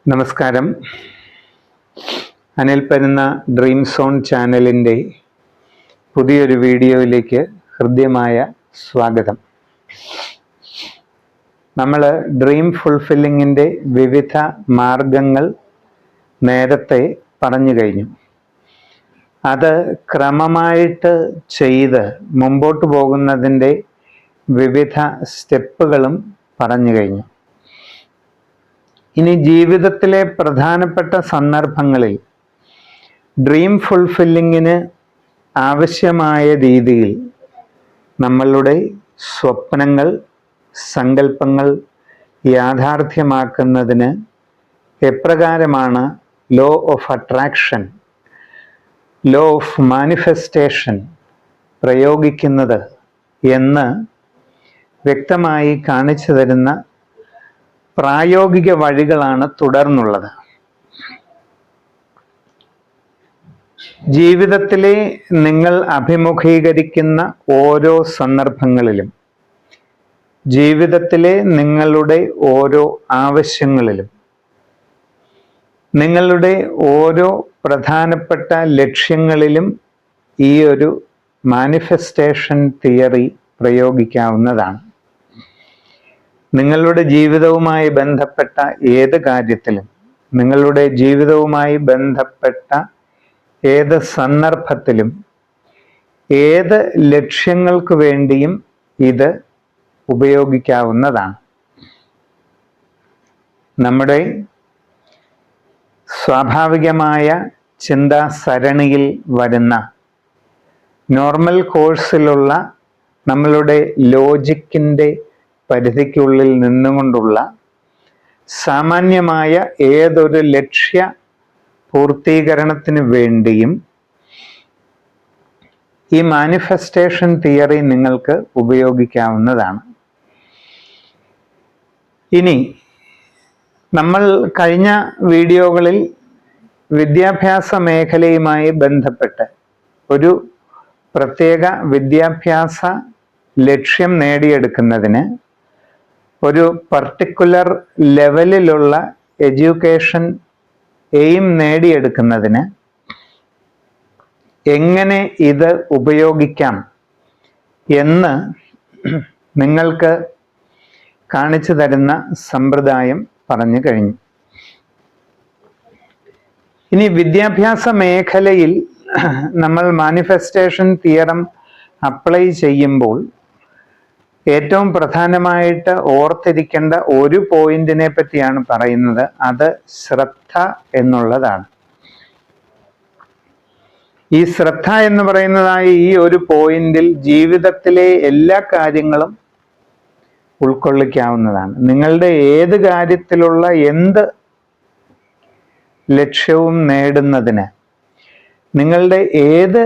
നമസ്കാരം. Anil പരുന്ന dream zone ചാനലിൻ്റെ പുതിയൊരു വീഡിയോയിലേക്ക് ഹൃദ്യമായ സ്വാഗതം. നമ്മൾ ഡ്രീം ഫുൾഫില്ലിങ്ങിൻ്റെ വിവിധ മാർഗങ്ങൾ നേരത്തെ പറഞ്ഞു കഴിഞ്ഞു. അത് ക്രമമായിട്ട് ചെയ്ത് മുമ്പോട്ട് പോകുന്നതിൻ്റെ വിവിധ സ്റ്റെപ്പുകളും പറഞ്ഞു കഴിഞ്ഞു. ഇനി ജീവിതത്തിലെ പ്രധാനപ്പെട്ട സന്ദർഭങ്ങളിൽ ഡ്രീം ഫുൾഫില്ലിങ്ങിന് ആവശ്യമായ രീതിയിൽ നമ്മളുടെ സ്വപ്നങ്ങൾ, സങ്കല്പങ്ങൾ യാഥാർത്ഥ്യമാക്കുന്നതിന് എപ്രകാരമാണ് law of attraction, law of manifestation പ്രയോഗിക്കുന്നത് എന്ന് വ്യക്തമായി കാണിച്ചു തരുന്ന പ്രായോഗിക വഴികളാണ് തുടർന്നുള്ളത്. ജീവിതത്തിലെ നിങ്ങൾ അഭിമുഖീകരിക്കുന്ന ഓരോ സന്ദർഭങ്ങളിലും, ജീവിതത്തിലെ നിങ്ങളുടെ ഓരോ ആവശ്യങ്ങളിലും, നിങ്ങളുടെ ഓരോ പ്രധാനപ്പെട്ട ലക്ഷ്യങ്ങളിലും ഈ ഒരു മാനിഫെസ്റ്റേഷൻ തിയറി പ്രയോഗിക്കാവുന്നതാണ്. നിങ്ങളുടെ ജീവിതവുമായി ബന്ധപ്പെട്ട ഏത് കാര്യത്തിലും, നിങ്ങളുടെ ജീവിതവുമായി ബന്ധപ്പെട്ട ഏത് സന്ദർഭത്തിലും, ഏത് ലക്ഷ്യങ്ങൾക്ക് വേണ്ടിയും ഇത് ഉപയോഗിക്കാവുന്നതാണ്. നമ്മുടെ സ്വാഭാവികമായ ചിന്താ സരണിയിൽ വരുന്ന നോർമൽ കോഴ്സിലുള്ള നമ്മളുടെ ലോജിക്കിൻ്റെ പരിധിക്കുള്ളിൽ നിന്നുകൊണ്ടുള്ള സാമാന്യമായ ഏതൊരു ലക്ഷ്യ പൂർത്തീകരണത്തിന് വേണ്ടിയും ഈ മാനിഫെസ്റ്റേഷൻ തിയറി നിങ്ങൾക്ക് ഉപയോഗിക്കാവുന്നതാണ്. ഇനി നമ്മൾ കഴിഞ്ഞ വീഡിയോകളിൽ വിദ്യാഭ്യാസ മേഖലയുമായി ബന്ധപ്പെട്ട് ഒരു പ്രത്യേക വിദ്യാഭ്യാസ ലക്ഷ്യം നേടിയെടുക്കുന്നതിന്, ഒരു പർട്ടിക്കുലർ ലെവലിലുള്ള എഡ്യൂക്കേഷൻ എയിം നേടിയെടുക്കുന്നതിന് എങ്ങനെ ഇത് ഉപയോഗിക്കാം എന്ന് നിങ്ങൾക്ക് കാണിച്ചു തരുന്ന സമ്പ്രദായം പറഞ്ഞു കഴിഞ്ഞു. ഇനി വിദ്യാഭ്യാസ മേഖലയിൽ നമ്മൾ മാനിഫെസ്റ്റേഷൻ തിയറം അപ്ലൈ ചെയ്യുമ്പോൾ ഏറ്റവും പ്രധാനമായിട്ട് ഓർത്തിരിക്കേണ്ട ഒരു പോയിന്റിനെ പറ്റിയാണ് പറയുന്നത്. അത് ശ്രദ്ധ എന്നുള്ളതാണ്. ഈ ശ്രദ്ധ എന്ന് പറയുന്നതായ ഈ ഒരു പോയിന്റിൽ ജീവിതത്തിലെ എല്ലാ കാര്യങ്ങളും ഉൾക്കൊള്ളിക്കാവുന്നതാണ്. നിങ്ങളുടെ ഏത് കാര്യത്തിലുള്ള എന്ത് ലക്ഷ്യവും നേടുന്നതിന്, നിങ്ങളുടെ ഏത്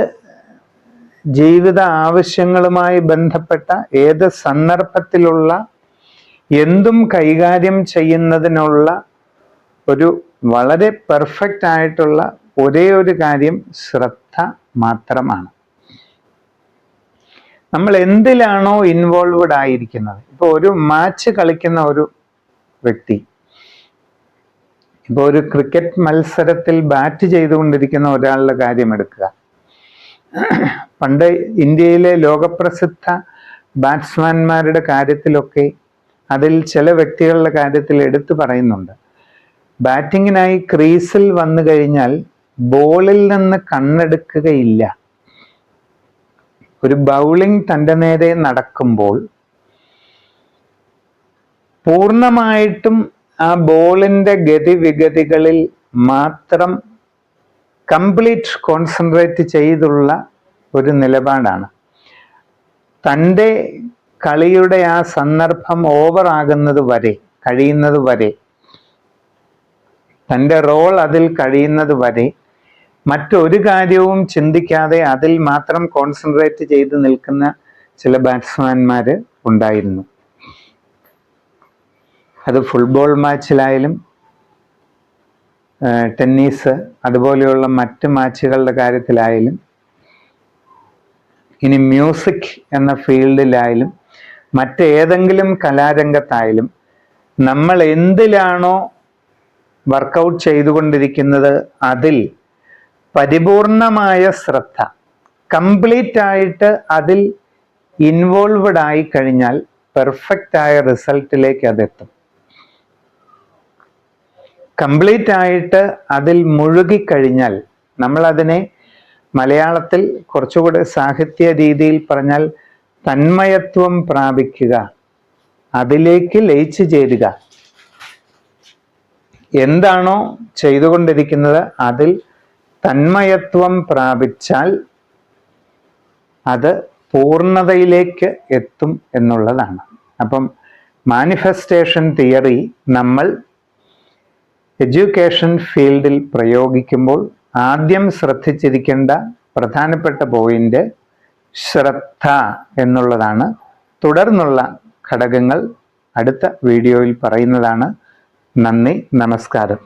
ജീവിത ആവശ്യങ്ങളുമായി ബന്ധപ്പെട്ട ഏത് സന്ദർഭത്തിലുള്ള എന്തും കൈകാര്യം ചെയ്യുന്നതിനുള്ള ഒരു വളരെ പെർഫെക്റ്റ് ആയിട്ടുള്ള ഒരേ ഒരു കാര്യം ശ്രദ്ധ മാത്രമാണ്. നമ്മൾ എന്തിലാണോ ഇൻവോൾവ്ഡ് ആയിരിക്കുന്നത്, ഇപ്പോൾ ഒരു മാച്ച് കളിക്കുന്ന ഒരു വ്യക്തി, ഇപ്പോൾ ഒരു ക്രിക്കറ്റ് മത്സരത്തിൽ ബാറ്റ് ചെയ്തുകൊണ്ടിരിക്കുന്ന ഒരാളുടെ കാര്യം എടുക്കുക. പണ്ട് ഇന്ത്യയിലെ ലോകപ്രസിദ്ധ ബാറ്റ്സ്മാൻമാരുടെ കാര്യത്തിലൊക്കെ അതിൽ ചില വ്യക്തികളുടെ കാര്യത്തിൽ എടുത്തു പറയുന്നുണ്ട്. ബാറ്റിങ്ങിനായി ക്രീസിൽ വന്നു കഴിഞ്ഞാൽ ബോളിൽ നിന്ന് കണ്ണെടുക്കുകയില്ല. ഒരു ബൗളിംഗ് തൻ്റെ നേരെ നടക്കുമ്പോൾ പൂർണ്ണമായിട്ടും ആ ബോളിൻ്റെ ഗതിവിഗതികളിൽ മാത്രം കംപ്ലീറ്റ് കോൺസെൻട്രേറ്റ് ചെയ്തുള്ള ഒരു നിലപാടാണ്. തൻ്റെ കളിയുടെ ആ സന്ദർഭം ഓവർ ആകുന്നത് വരെ, കഴിയുന്നത് വരെ, തൻ്റെ റോൾ അതിൽ കഴിയുന്നത് വരെ മറ്റൊരു കാര്യവും ചിന്തിക്കാതെ അതിൽ മാത്രം കോൺസെൻട്രേറ്റ് ചെയ്ത് നിൽക്കുന്ന ചില ബാറ്റ്സ്മാൻമാർ ഉണ്ടായിരുന്നു. അത് ഫുട്ബോൾ മാച്ചിലായാലും ടെന്നീസ് അതുപോലെയുള്ള മറ്റ് മാച്ചുകളുടെ കാര്യത്തിലായാലും, ഇനി മ്യൂസിക് എന്ന ഫീൽഡിലായാലും മറ്റേതെങ്കിലും കലാരംഗത്തായാലും നമ്മൾ എന്തിലാണോ വർക്കൗട്ട് ചെയ്തുകൊണ്ടിരിക്കുന്നത് അതിൽ പരിപൂർണമായ ശ്രദ്ധ, കംപ്ലീറ്റ് ആയിട്ട് അതിൽ ഇൻവോൾവഡ് ആയി കഴിഞ്ഞാൽ പെർഫെക്റ്റ് ആയ റിസൾട്ടിലേക്ക് അതെത്തും. കംപ്ലീറ്റ് ആയിട്ട് അതിൽ മുഴുകിക്കഴിഞ്ഞാൽ, നമ്മളതിനെ മലയാളത്തിൽ കുറച്ചുകൂടെ സാഹിത്യ രീതിയിൽ പറഞ്ഞാൽ തന്മയത്വം പ്രാപിക്കുക, അതിലേക്ക് ലയിച്ചു ചേരുക. എന്താണോ ചെയ്തുകൊണ്ടിരിക്കുന്നത് അതിൽ തന്മയത്വം പ്രാപിച്ചാൽ അത് പൂർണ്ണതയിലേക്ക് എത്തും എന്നുള്ളതാണ്. അപ്പം മാനിഫെസ്റ്റേഷൻ തിയറി നമ്മൾ എഡ്യൂക്കേഷൻ ഫീൽഡിൽ പ്രയോഗിക്കുമ്പോൾ ആദ്യം ശ്രദ്ധിച്ചിരിക്കേണ്ട പ്രധാനപ്പെട്ട പോയിന്റ് ശ്രദ്ധ എന്നുള്ളതാണ്. തുടർന്നുള്ള ഘടകങ്ങൾ അടുത്ത വീഡിയോയിൽ പറയുന്നതാണ്. നന്ദി, നമസ്കാരം.